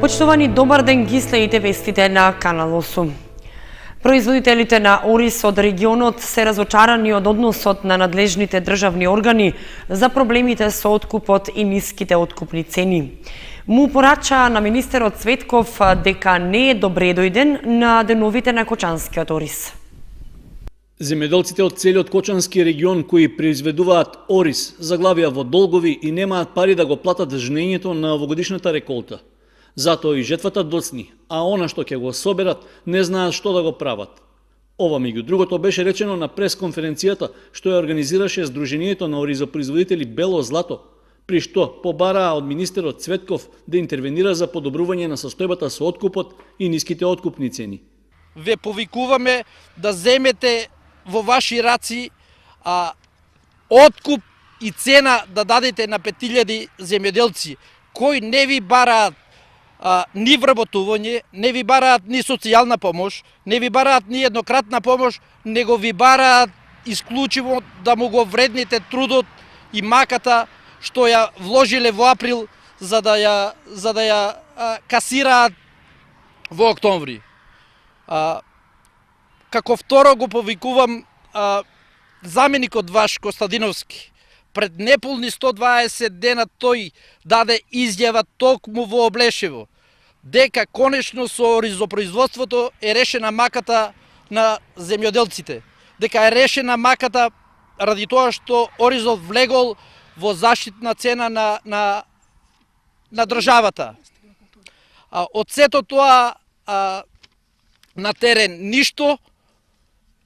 Почитувани, добар ден, ги следите вестите на Канал 8. Производителите на ориз од регионот се разочарани од односот на надлежните државни органи за проблемите со откупот и ниските откупни цени. Му порача на министерот Цветков дека не е добре дојден на деновите на кочанскиот ориз. Земјоделците од целиот Кочански регион кои произведуваат ориз заглавија во долгови и немаат пари да го платат жнењето на овогодишната реколта. Затоа и жетвата доцни, а она што ќе го соберат не знаат што да го прават. Ова меѓу другото беше речено на пресконференцијата што ја организираше Сдруженијето на оризопроизводители Бело Злато, при што побараа од министерот Цветков да интервенира за подобрување на состојбата со откупот и ниските откупни цени. Ве повикуваме да земете во ваши раци откуп и цена да дадете на 5000 земјоделци кои не ви бараат ни вработување, не ви бараат ни социјална помош, не ви бараат ни еднократна помош, него ви бараат исклучиво да му го вредните трудот и маката што ја вложиле во април за да ја касираат во октомври. Како второ го повикувам заменикот ваш Костадиновски. Пред неполни 120 дена тој даде изјава токму во Облешево дека конечно со оризопроизводството е решена маката на земјоделците, дека е решена маката ради тоа што оризот влегол во заштитна цена на државата. Од сето тоа на терен ништо,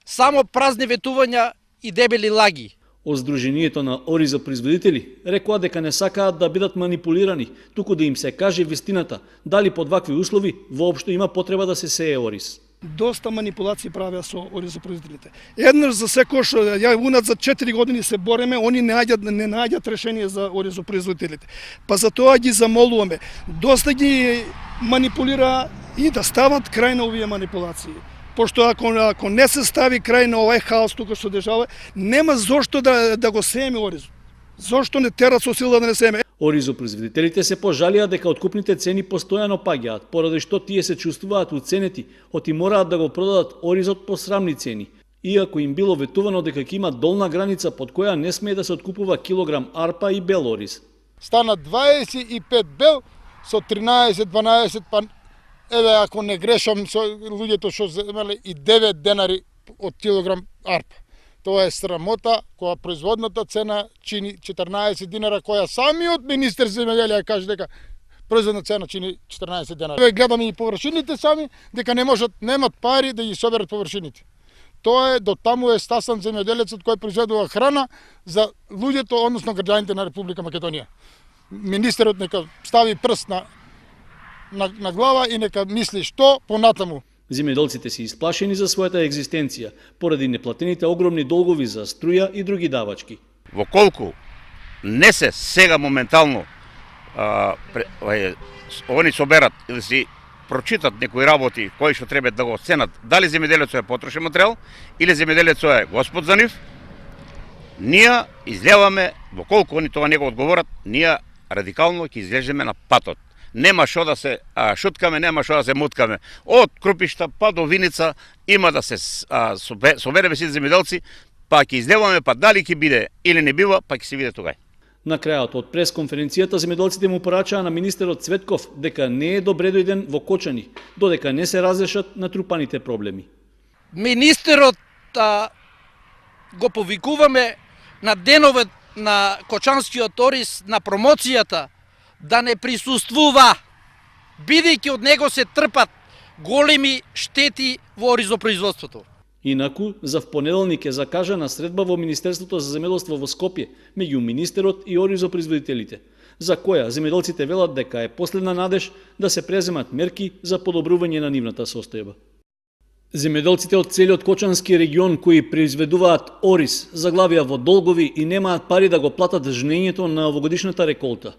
само празни ветувања и дебели лаги. Од Сдруженијето на оризопроизводители рекоа дека не сакаат да бидат манипулирани, туку да им се каже вистината, дали под вакви услови воопшто има потреба да се сее ориз. Доста манипулации правеа со оризопроизводителите. Еднаш за секој што ја унат за 4 години се бореме, они не најдат решение за оризопроизводителите. Па за тоа ги замолуваме, доста ги манипулира и да стават крај на овие манипулации. Пошто ако не се стави крај на овој хаос тука што дешава, нема зошто да го сееме ориз. Зошто не терат со сила да не сееме? Оризопроизводителите се пожалија дека откупните цени постојано паѓаат, поради што тие се чувствуваат уценети, оти мораат да го продадат оризот по срамни цени. Иако им било ветувано дека ќе има долна граница под која не смее да се откупува килограм арпа и бел ориз. Стана 25 бел со 13-12, па еве ако не грешам со луѓето што земале и 9 денари од килограм арпа. Тоа е срамота која производната цена чини 14 динара, која самиот министер земјоделие каже дека производна цена чини 14 динара. Еве гледаме и површините сами дека немат пари да ги соберат површините. Тоа е до таму е стасан земјоделецот кој произведува храна за луѓето, односно граѓаните на Република Македонија. Министерот нека стави прст на глава и нека мисли што понатаму. Земјоделците се исплашени за својата екзистенција поради неплатените огромни долгови за струја и други давачки. Во колку не се сега моментално они соберат или си прочитат некои работи кои што треба да го оценат дали земјоделецот е потрошен материјал или земјоделецот е господ за нив, ние излеваме, во колку они тоа не го одговорат, ние радикално ќе излеземе на патот. Нема што да се шуткаме, нема што да се муткаме. Од Крупишта па до Виница има да се собереме сите земјоделци, па ќе излеваме, па дали ќе биде или не бива, па ќе се види тогај. На крајот од пресконференцијата земјоделците му порачаа на министерот Цветков дека не е добре дојден во Кочани, додека не се разрешат натрупаните проблеми. Министерот го повикуваме на деновет на Кочанскиот ориз, на промоцијата, да не присуствува, бидејќи од него се трпат големи штети во оризопроизводството. Инаку, за впонеделник е закажана средба во Министерството за земјоделство во Скопје меѓу министерот и оризопроизводителите, за која земјоделците велат дека е последна надеж да се преземат мерки за подобрување на нивната состојба. Земјоделците од целиот Кочански регион кои произведуваат ориз заглавија во долгови и немаат пари да го платат жнењето на овогодишната реколта.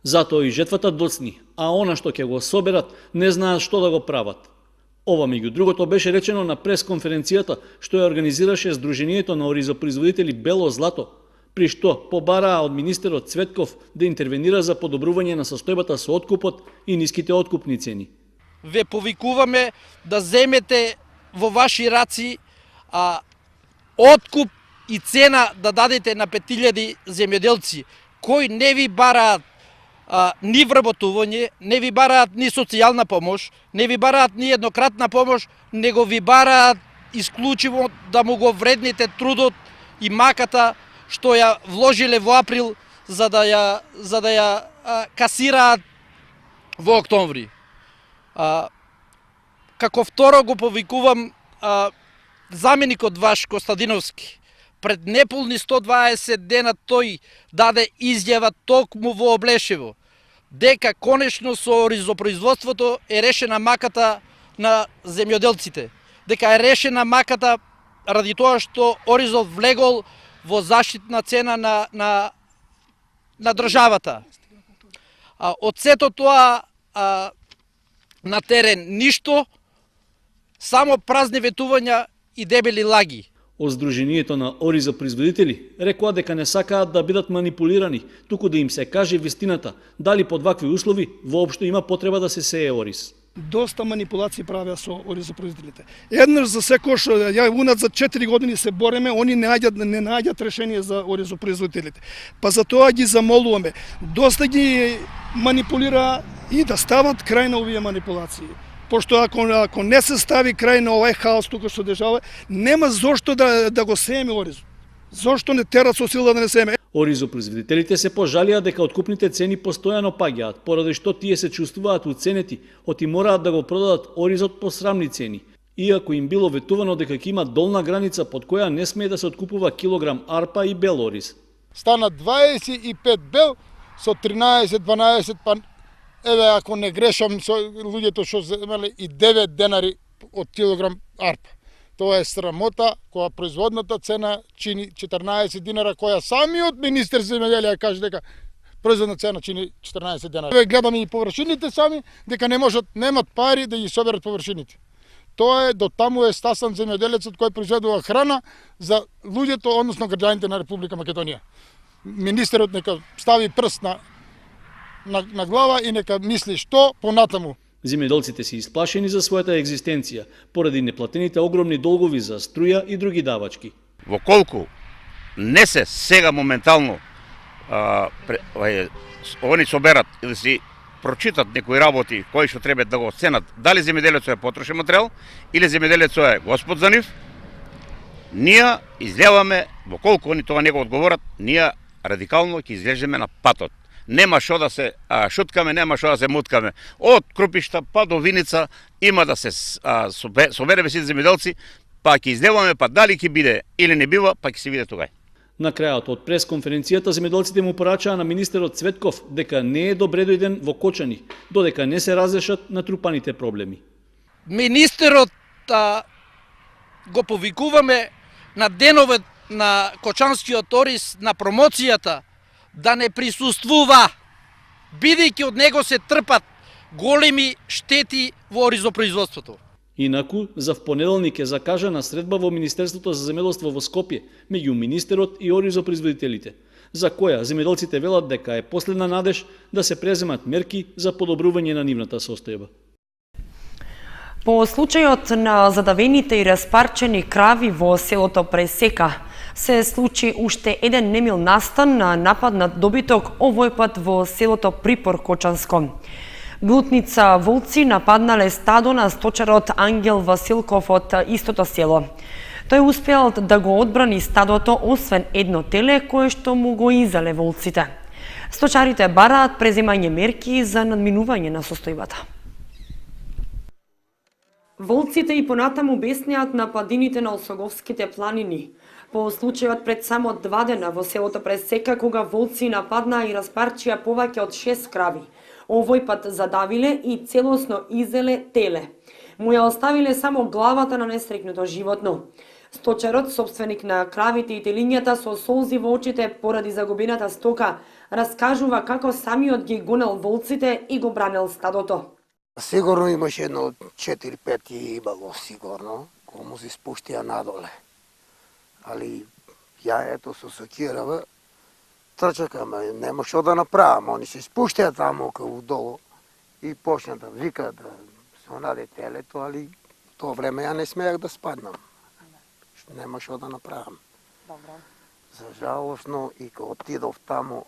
Затоа и жетвата доцни, а она што ќе го соберат не знаат што да го прават. Ова меѓу другото беше речено на пресконференцијата што ја организираше Сдруженијето на оризопроизводители Бело Злато, при што побараа од министерот Цветков да интервенира за подобрување на состојбата со откупот и ниските откупни цени. Ве повикуваме да земете во ваши раци откуп и цена да дадете на 5000 земјоделци кои не ви бараат ни вработување, не ви бараат ни социјална помош, не ви бараат ни еднократна помош, него ви бараат исклучиво да му го вредните трудот и маката што ја вложиле во април за да ја касираат во октомври. Како второ го повикувам заменикот ваш Костадиновски. Пред неполни 120 дена тој даде изјава токму во Облешево дека конечно со оризопроизводството е решена маката на земјоделците, дека е решена маката ради тоа што оризот влегол во заштитна цена на државата. Од сето тоа на терен ништо, само празни ветувања и дебели лаги. Од Сдруженијето на оризопроизводители рекоа дека не сакаат да бидат манипулирани, туку да им се каже вистината, дали под вакви услови воопшто има потреба да се сее ориз. Доста манипулации правеа со оризопроизводителите. Еднаш за секој што ја уназад 4 години се бореме, они не најдат решение за оризопроизводителите. Па за тоа ги замолуваме, доста ги манипулира и да стават крај на овие манипулации. Пошто ако не се стави крај на овој хаос тука што дешава, нема зошто да го сееме оризот. Зошто не терат со сила да не сееме? Оризопроизводителите се пожалија дека откупните цени постојано паѓаат, поради што тие се чувствуваат уценети, оти мораат да го продадат оризот по срамни цени. Иако им било ветувано дека ќе има долна граница под која не смее да се откупува килограм арпа и бел ориз. Стана 25 бел со 13-12, па еве ако не грешам со луѓето што земале и 9 денари од килограм арпа. Тоа е срамота, која производната цена чини 14 динара, која самиот министер земјоделие каже дека производна цена чини 14 динара. Еве гледаме и површините сами, дека немат пари да ги соберат површините. Тоа е, до таму е стасан земјоделецот кој произведува храна за луѓето, односно граѓаните на Република Македонија. Министерот нека стави прст на глава и нека мисли што понатаму. Земјоделците се исплашени за својата екзистенција поради неплатените огромни долгови за струја и други давачки. Во колку не се сега моментално они соберат или си прочитат некои работи кои што треба да го оценат дали земјоделецот е потрошен материјал или земјоделецот е господ за нив, ние излеваме, во колку они тоа не го одговорат, ние радикално ќе излеземе на патот. Нема што да се шуткаме, нема што да се муткаме. Од Крупишта па до Виница има да се собереме сите земјоделци, па ќе излеваме, па дали ќе биде или не бива, па ќе се види тогај. На крајот од пресконференцијата земјоделците му порачаа на министерот Цветков дека не е добре дојден во Кочани, додека не се разрешат натрупаните проблеми. Министерот го повикуваме на деновет на Кочанскиот ориз, на промоцијата, да не присуствува, бидејќи од него се трпат големи штети во оризопроизводството. Инаку, за впонеделник е закажана средба во Министерството за земјоделство во Скопје меѓу министерот и оризопроизводителите, за која земјоделците велат дека е последна надеж да се преземат мерки за подобрување на нивната состојба. По случајот на задавените и распарчени крави во селото Пресека се случи уште еден немил настан на напад на добиток, овој пат во селото Припор Кочанско. Глутница волци нападнале стадо на сточарот Ангел Василков од истото село. Тој успеал да го одбрани стадото, освен едно теле кое што му го изале волците. Сточарите бараат преземање мерки за надминување на состојбата. Волците и понатаму обяснеат на падините на Осоговските планини. По случајот пред само 2 дена во селото Пресека, кога волци нападнаа и распарчија повеќе од 6 крави. Овој пат задавиле и целосно изеле теле. Му ја оставиле само главата на несрекнато животно. Сточарот, собственик на кравите и телињата, со солзи во очите поради загубената стока, раскажува како самиот ги гонел волците и го бранел стадото. Сигурно имаше едно 4-5 имало, сигурно, кому се спуштија надоле. Али ја ето со сокирава трчак, ама нема што да направам. Они се спуштаат таму долу и почна да вика да се онаде телето, али тоа време ја не смеах да спаднам. Нема што да направам. За жалосно и кога отидов таму,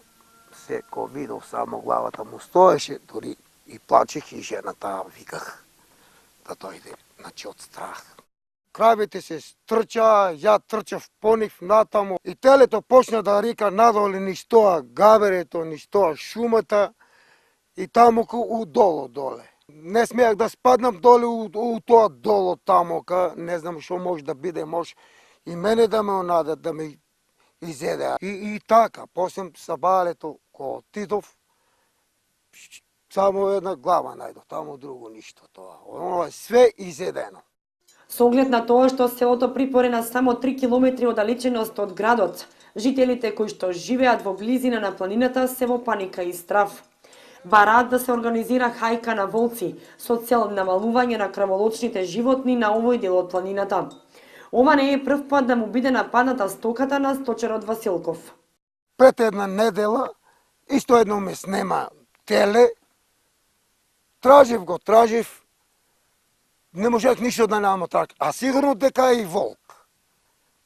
се ко видов само главата му стоеше, дури и плачех и жената виках да дојде, значи од страх. Кравите се трча, ја трчав по нив натаму и телето почна да рика надоле низ тоа гаверето, низ тоа шумата и таму удолу доле. Не смеах да спаднам доле у тоа долу таму, не знам што може да биде, може и мене да ме онадат, да ме изеде. И така, после сабалето, кога отидов, само една глава најдов, таму друго ништо тоа. Оно е све изедено. Со оглед на тоа што селото Припоре на само 3 километри оддалеченост од градот, жителите кои што живеат во близина на планината се во паника и страв. Бараат да се организира хајка на волци со цел намалување на крволочните животни на овој дел од планината. Ова не е прв пат да му биде нападната стоката на сточерот Василков. Пред една недела, исто едно ме снема теле, тражив, не можех ништо да намам трак, а сигурно дека е и волк.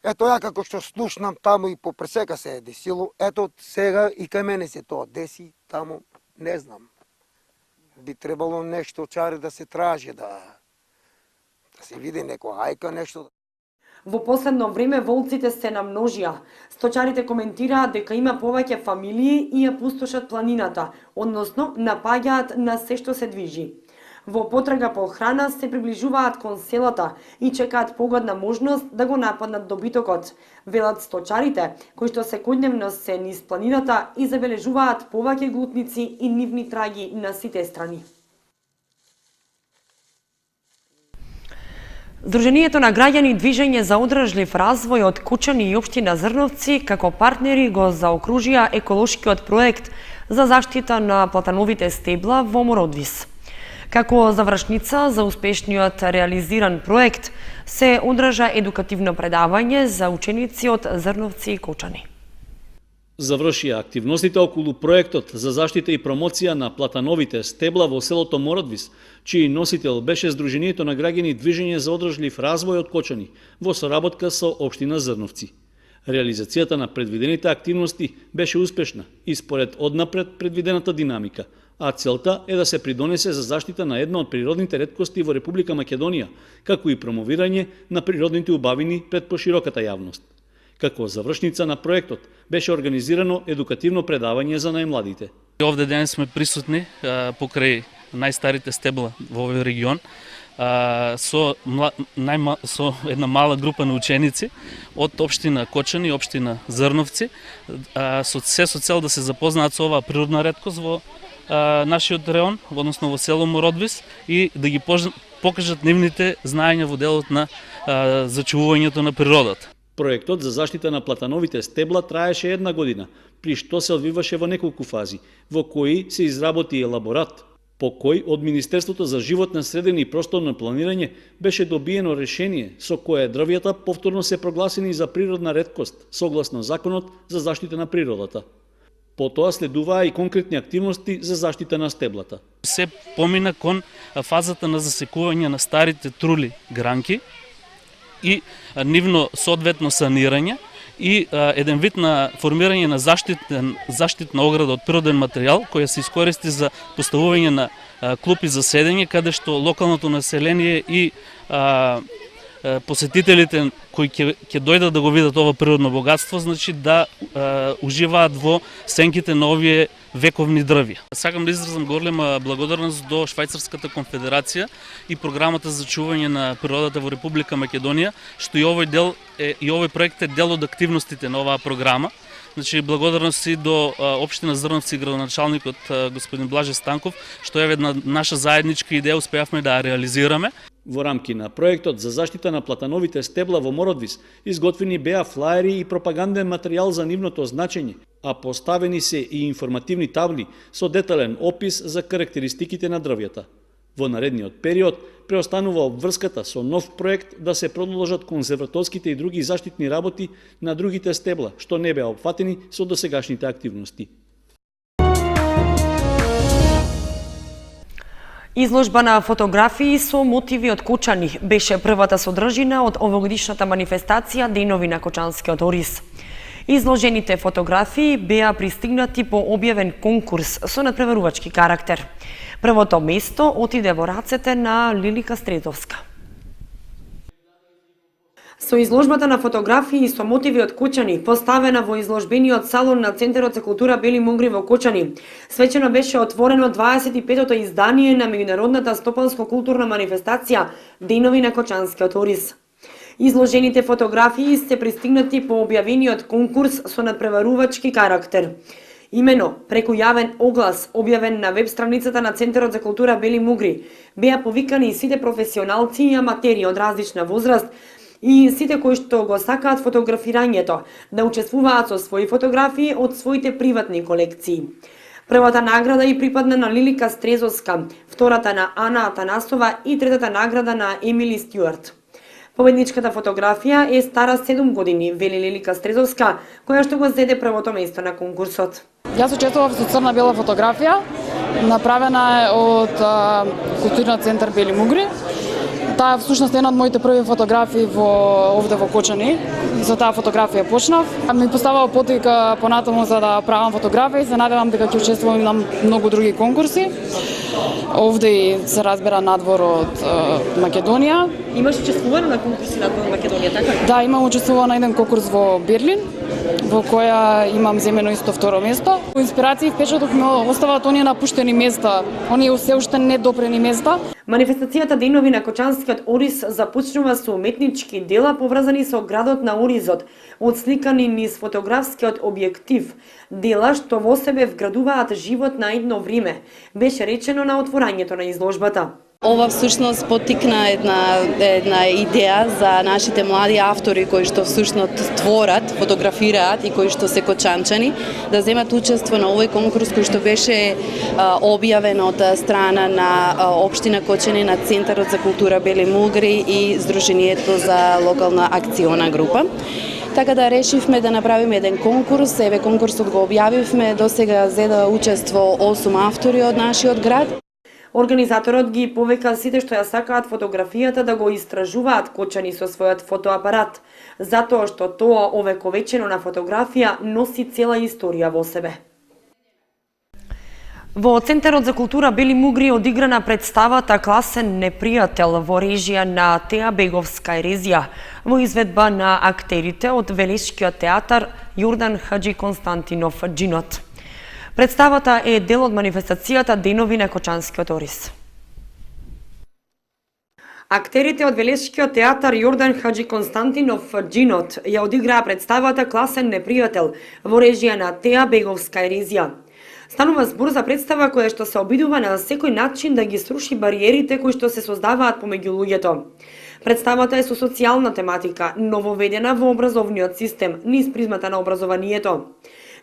Ето ја како што слушнам таму и по пресека се е десило, ето сега и кај мене се тоа деси, таму не знам. Би требало нешто чари да се тражи, да се види некоја хајка, нешто. Во последно време волците се намножија. Сточарите коментираат дека има повеќе фамилии и ја пустошат планината, односно напаѓаат на се што се движи. Во потрага по храна се приближуваат кон селата и чекаат погодна можност да го нападнат добитокот. Велат сточарите, кои што секојдневно се низ планината и забележуваат повеќе глутници и нивни траги на сите страни. Сдруженијето на граѓани Движење за одржлив развој од Кучани и општина Зрновци како партнери го заокружија еколошкиот проект за заштита на платановите стебла во Мородвис. Како завршница за успешниот реализиран проект се одржа едукативно предавање за ученици од Зрновци и Кучани. Завршија активностите околу проектот за заштита и промоција на платановите стебла во селото Мородвис, чиј носител беше Сдруженијето на граѓани Движење за одржлив развој од Кочани, во соработка со општина Зрновци. Реализацијата на предвидените активности беше успешна и според однапред предвидената динамика, а целта е да се придонесе за заштита на една од природните реткости во Република Македонија, како и промовирање на природните убавини пред пошироката јавност. Како завршница на проектот беше организирано едукативно предавање за најмладите. Овде денес сме присутни покрај најстарите стебла во овој регион со една мала група на ученици од општина Кочани и општина Зрновци со цел да се запознаат со оваа природна реткост во нашиот реон, односно во село Мородвис, и да ги покажат нивните знаења во делот на зачувувањето на природата. Проектот за заштита на платановите стебла траеше една година, при што се одвиваше во неколку фази, во кои се изработи елаборат, по кој од Министерството за животна средина и просторно планирање беше добиено решение со кое дрвјата повторно се прогласени за природна реткост, согласно Законот за заштита на природата. Потоа следуваа и конкретни активности за заштита на стеблата. Се помина кон фазата на засекување на старите трули гранки и нивно соодветно санирање и еден вид на формирање на заштитна ограда од природен материјал која се искористи за поставување на клупи за седење, каде што локалното население и посетителите кои ќе дојдат да го видат ова природно богатство, значи да уживаат во сенките на овие вековни дрви. Сакам да изразам голема благодарност до Швајцарската конфедерација и програмата за чување на природата во Република Македонија, што и овој проект е дел од активностите на оваа програма. Значи, благодарност и до општина Зрновци и градоначалникот господин Блаже Станков, што е една наша заедничка идеја, успеавме да ја реализираме. Во рамки на проектот за заштита на платановите стебла во Мородвис изготвени беа флаери и пропаганден материјал за нивното значење, а поставени се и информативни табли со детален опис за карактеристиките на дрвјата. Во наредниот период преостанува обврската со нов проект да се продолжат конзерваторските и други заштитни работи на другите стебла, што не беа опфатени со досегашните активности. Изложба на фотографии со мотиви од Кочани беше првата содржина од овогодишната манифестација Денови на Кочанскиот ориз. Изложените фотографии беа пристигнати по објавен конкурс со надпреварувачки карактер. Првото место отиде во рацете на Лилика Стретовска. Со изложбата на фотографии со мотиви од Кочани, поставена во изложбениот салон на Центарот за култура Бели Мугри во Кочани, свечено беше отворено 25-то издание на меѓународната стопанско-културна манифестација Денови на Кочанскиот ориз. Изложените фотографии се пристигнати по објавениот конкурс со надпреварувачки карактер. Имено, преку јавен оглас, објавен на веб страницата на Центарот за култура Бели Мугри, беа повикани сите професионалци и аматери од различна возраст и сите кои што го сакаат фотографирањето да учествуваат со своји фотографии од своите приватни колекции. Првата награда и припадна на Лилика Стрезовска, втората на Ана Атанасова и третата награда на Емили Стюарт. Победничката фотографија е стара 7 години, вели Лилика Стрезовска, која што го зеде првото место на конкурсот. Јас учествував со црна-бела фотографија, направена е од Културниот центар Бели Мугри. Таа всушност е една од моите први фотографии овде во Кочани. За таа фотографија почнав. Ми поставува потика понатаму за да правам фотографии и се надевам дека ќе учествувам на многу други конкурси. Овде и се разбира надвор од Македонија. Имаш учествувано на конкурси надвор од Македонија, така ли? Да, имам учествувано на еден конкурс во Берлин, во која имам земено исто второ место. Инспирација и впечаток ме оставаат оние напуштени места, оние се уште недопрени места. Манифестацијата Денови на Кочанскиот ориз започнува со уметнички дела поврзани со градот на оризот, отсликани низ фотографскиот објектив, дела што во себе вградуваат живот на едно време, беше речено на отворањето на изложбата. Ова всушност поттикна една идеја за нашите млади автори кои што всушност творат, фотографираат и кои што се кочанчани да земат учество на овој конкурс кој што беше објавен од страна на општина Кочани, на Центарот за култура Бели Мугри и Сдруженијето за локална акциона група. Така да решивме да направиме еден конкурс, еве конкурсот го објавивме, досега зеда учество 8 автори од нашиот град. Организаторот ги повика сите што ја сакаат фотографијата да го истражуваат Кочани со својот фотоапарат, затоа што тоа овековечено на фотографија носи цела историја во себе. Во Центарот за култура Бели Мугри одиграна представата Класен непријател во режија на Теа Беговска ерезија, во изведба на актерите од Велешкиот театар Јордан Хаджи Константинов Джинот. Представата е дел од манифестацијата Денови на Кочанскиот ориз. Актерите од Велешкиот театар Јордан Хаджи Константинов Джинот ја одиграа представата Класен непријател во режија на Теа Беговска ерезија. Станува збор за представа која што се обидува на секој начин да ги сруши бариерите кои што се создаваат помеѓу луѓето. Представата е со социјална тематика, нововедена во образовниот систем, низ призмата на образованието.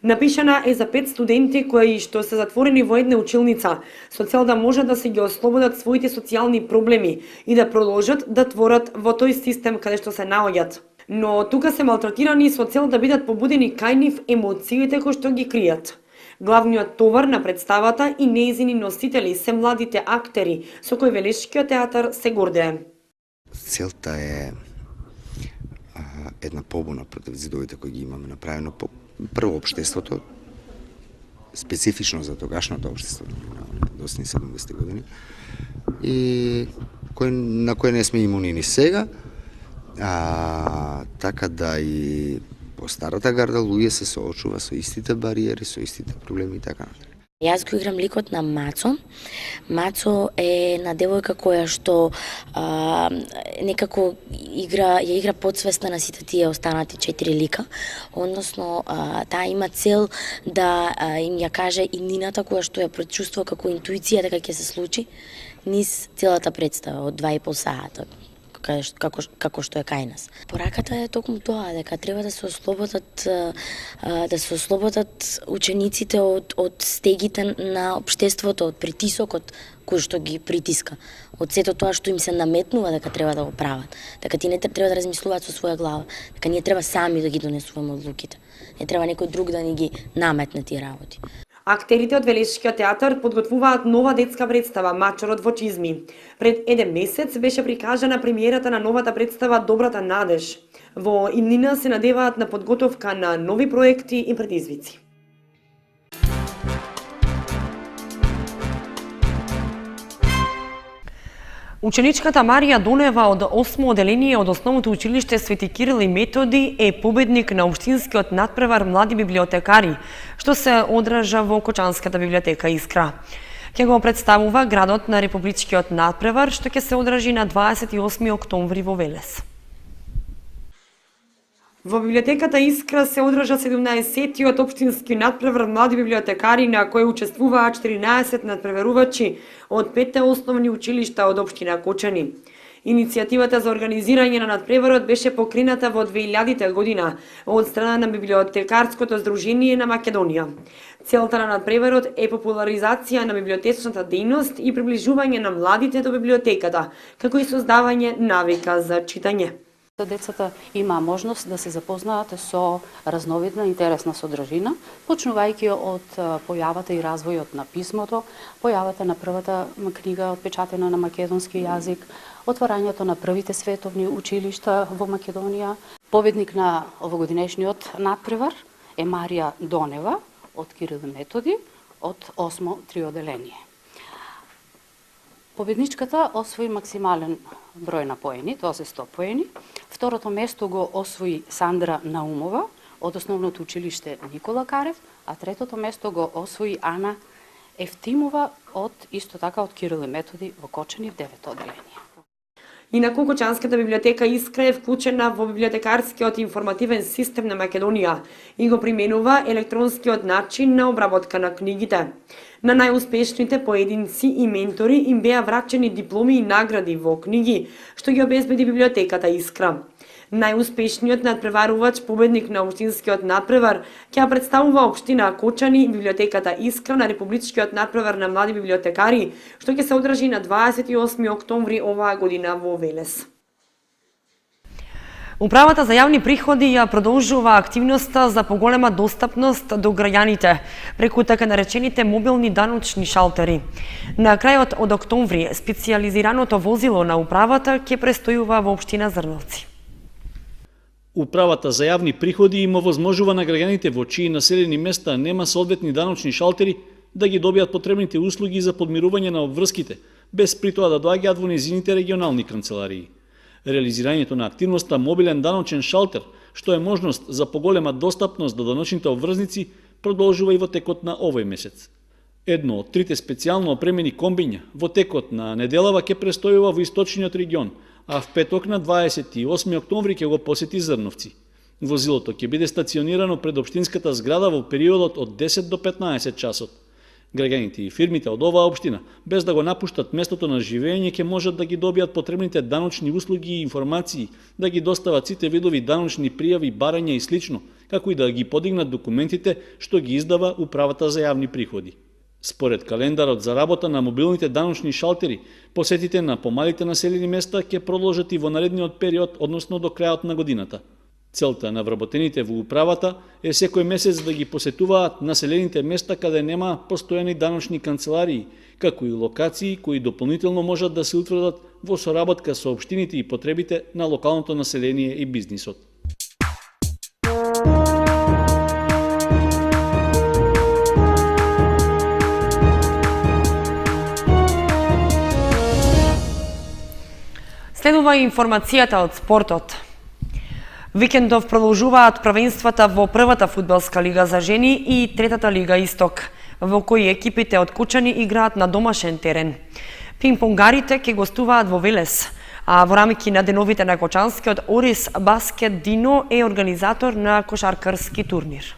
Напишана е за 5 студенти кои што се затворени во една училница, со цел да можат да се ги ослободат своите социјални проблеми и да продолжат да творат во тој систем каде што се наоѓаат. Но тука се малтретирани со цел да бидат побудени кај нив емоциите кои што ги кријат. Главниот товар на представата и нејзини носители се младите актери со кои Велешкиот театар се гордее. Целта е една побуна против зидовите кои ги имаме направено по прво општеството, специфично за тогашното општество до 70 години, и на кој не сме имуни ни сега, така да и по старата гарда луѓе се соочува со истите бариери, со истите проблеми и така натаму. Јас го играм ликот на Мацо. Мацо е една девојка која што некако ја игра подсвесна на сите тие останати 4 лика, односно таа има цел да им ја каже и нината која што ја пречувствува како интуиција дека ќе се случи низ целата представа од 2,5 сата како што е кај нас. Пораката е токму тоа, дека треба да се ослободат учениците од стегите на општеството, од притисокот кој што ги притиска, од сето тоа што им се наметнува дека треба да го прават, дека тие не треба да размислуваат со своја глава, дека ние треба сами да ги донесуваме одлуките. Не треба некој друг да ни ги наметне тие работи. Актерите од Велешкиот театар подготвуваат нова детска представа Мачорот во чизми. Пред еден месец беше прикажана премиерата на новата представа Добрата надеж. Во иднина се надеваат на подготовка на нови проекти и предизвици. Ученичката Марија Донева од 8 оделение од Основното училиште Свети Кирил и Методи е победник на општинскиот надпревар Млади библиотекари, што се одража во Кочанската библиотека Искра. Ќе го представува градот на републичкиот надпревар, што ќе се одржи на 28 октомври во Велес. Во библиотеката Искра се одржа 17-тиот општински надпревар Млади библиотекари, на кој учествуваат 14 надпреверувачи од 5 основни училишта од општина Кочани. Иницијативата за организирање на надпреварот беше покрената во 2000 година од страна на Библиотекарското здружение на Македонија. Целта на надпреварот е популаризација на библиотечната дејност и приближување на младите до библиотеката, како и создавање навика за читање. Децата има можност да се запознаат со разновидна интересна содржина, почнувајќи од појавата и развојот на писмото, појавата на првата книга отпечатена на македонски јазик, отварањето на првите световни училишта во Македонија. Победник на овогодинешниот надпревар е Марија Донева од Кирил и Методи од 8 триоделение. Победничката освои максимален број на поени, тоа се 100 поени. Второто место го освои Сандра Наумова од Основното училиште Никола Карев, а третото место го освои Ана Ефтимова од исто така од Кирил и Методи во Кочани в 9 оделение. Инаку Кочанската библиотека Искра е вклучена во библиотекарскиот информативен систем на Македонија и го применува електронскиот начин на обработка на книгите. На најуспешните поединци и ментори им беа врачени дипломи и награди во книги, што ги обезбеди библиотеката Искра. Најуспешниот надпреварувач, победник на општинскиот надпревар, ќе представува општина Кочани, библиотеката Искра на републичкиот надпревар на млади библиотекари, што ќе се одржи на 28 октомври оваа година во Велес. Управата за јавни приходи ја продолжува активноста за поголема достапност до граѓаните преку така наречените мобилни даночни шалтери. На крајот од октомври специјализираното возило на управата ќе престојува во општина Зрновци. Управата за јавни приходи има возможува на граѓаните во чии населени места нема соодветни даночни шалтери да ги добијат потребните услуги за подмирување на обврските, без при тоа да доаѓаат во незините регионални канцеларии. Реализирањето на активноста мобилен даночен шалтер, што е можност за поголема достапност до даночните обврзници, продолжува и во текот на овој месец. Едно од трите специјално опремени комбиња во текот на неделава ќе престојува во источниот регион, а в петок на 28 октомври ќе го посети Зрновци. Возилото ќе биде стационирано пред општинската зграда во периодот од 10 до 15 часот. Граѓаните и фирмите од оваа општина, без да го напуштат местото на живење, ќе можат да ги добијат потребните даночни услуги и информации, да ги достават сите видови даночни пријави, барања и слично, како и да ги подигнат документите што ги издава Управата за јавни приходи. Според календарот за работа на мобилните даночни шалтери, посетите на помалите населени места ќе продолжат и во наредниот период, односно до крајот на годината. Целта на вработените во управата е секој месец да ги посетуваат населените места каде нема постојани даночни канцеларии, како и локации кои дополнително можат да се утврдат во соработка со општините и потребите на локалното население и бизнисот. Следува информацијата од спортот. Викендов продолжуваат првенствата во првата фудбалска лига за жени и третата лига Исток, во кои екипите од Кочани играат на домашен терен. Пинг-понгарите ќе гостуваат во Велес, а во рамки на деновите на Кочанскиот Орис Баскет Дино е организатор на кошаркарски турнир.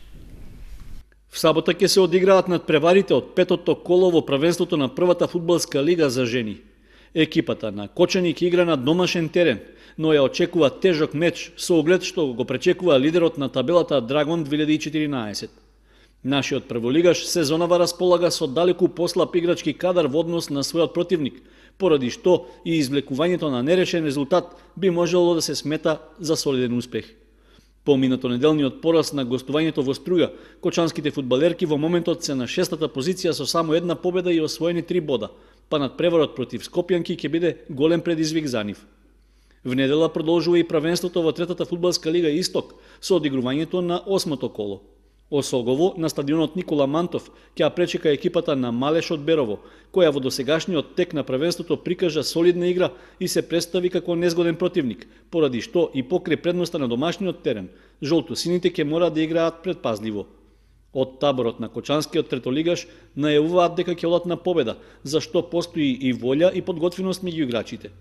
В сабота ќе се одиграат надпреварите од петото коло во првенството на првата фудбалска лига за жени. Екипата на Кочани ќе игра на домашен терен, но ја очекува тежок меч со оглед што го пречекува лидерот на табелата Драгон 2014. Нашиот прволигаш сезонава располага со далеку послаб играчки кадар во однос на својот противник, поради што и извлекувањето на нерешен резултат би можело да се смета за солиден успех. По минатонеделниот пораз на гостувањето во Струја, кочанските фудбалерки во моментот се на 6-та позиција со само една победа и освоени 3 бода, па надпреварот против Скопјанки ќе биде голем предизвик за нив. В недела продолжува и правенството во третата фудбалска лига Исток со одигрувањето на 8-то коло. Осогово на стадионот Никола Мантов ќе пречека екипата на Малеш од Берово, која во досегашниот тек на правенството прикажа солидна игра и се представи како незгоден противник, поради што и покрај предноста на домашниот терен, жолто-сините ќе мора да играат предпазливо. Од таборот на кочанскиот третолигаш најавуваат дека ќе одат на победа, за што постои и волја и подготвеност меѓу играчите.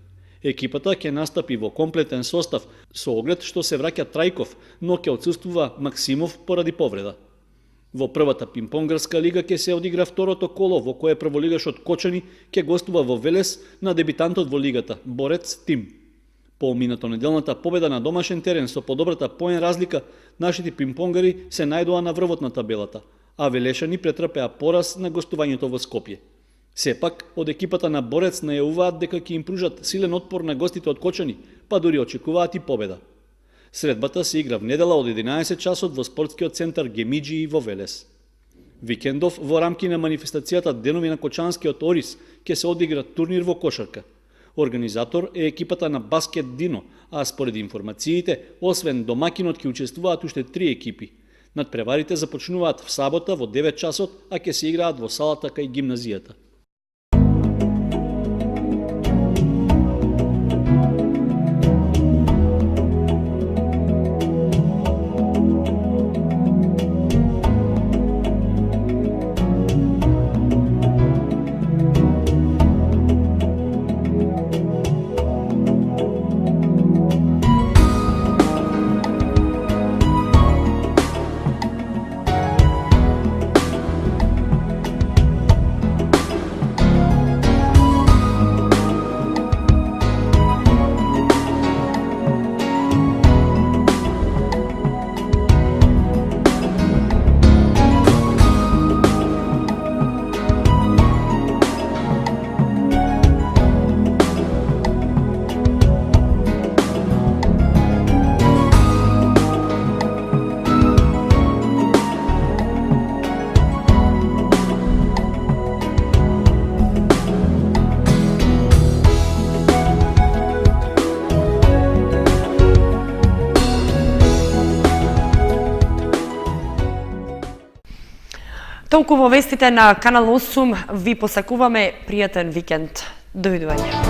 Екипата ќе настапи во комплетен состав со оглед што се враќа Трајков, но ќе отсуствува Максимов поради повреда. Во првата пинг-понгарска лига ќе се одигра второто коло во кое прволигашот Кочани ќе гостува во Велес на дебитантот во лигата Борец Тим. По минатонеделната победа на домашен терен со подобрата поен разлика, нашите пинг-понгари се најдоа на врвот на табелата, а велешани претрпеа пораз на гостувањето во Скопје. Сепак, од екипата на Борец најавуваат дека ќе им пружат силен отпор на гостите од Кочани, па дури очекуваат и победа. Средбата се игра в недела од 11 часот во спортскиот центар Гемиџии во Велес. Викендов во рамки на манифестацијата Денови на Кочанскиот Орис ќе се одигра турнир во кошарка. Организатор е екипата на Баскет Дино, а според информациите, освен домакинот ќе учествуваат уште 3 екипи. Надпреварите започнуваат в сабота во 9 часот, а ќе се играат во салата кај гимназијата. Толку во вестите на Канал 8 ви посакуваме пријатен викенд. Довидување.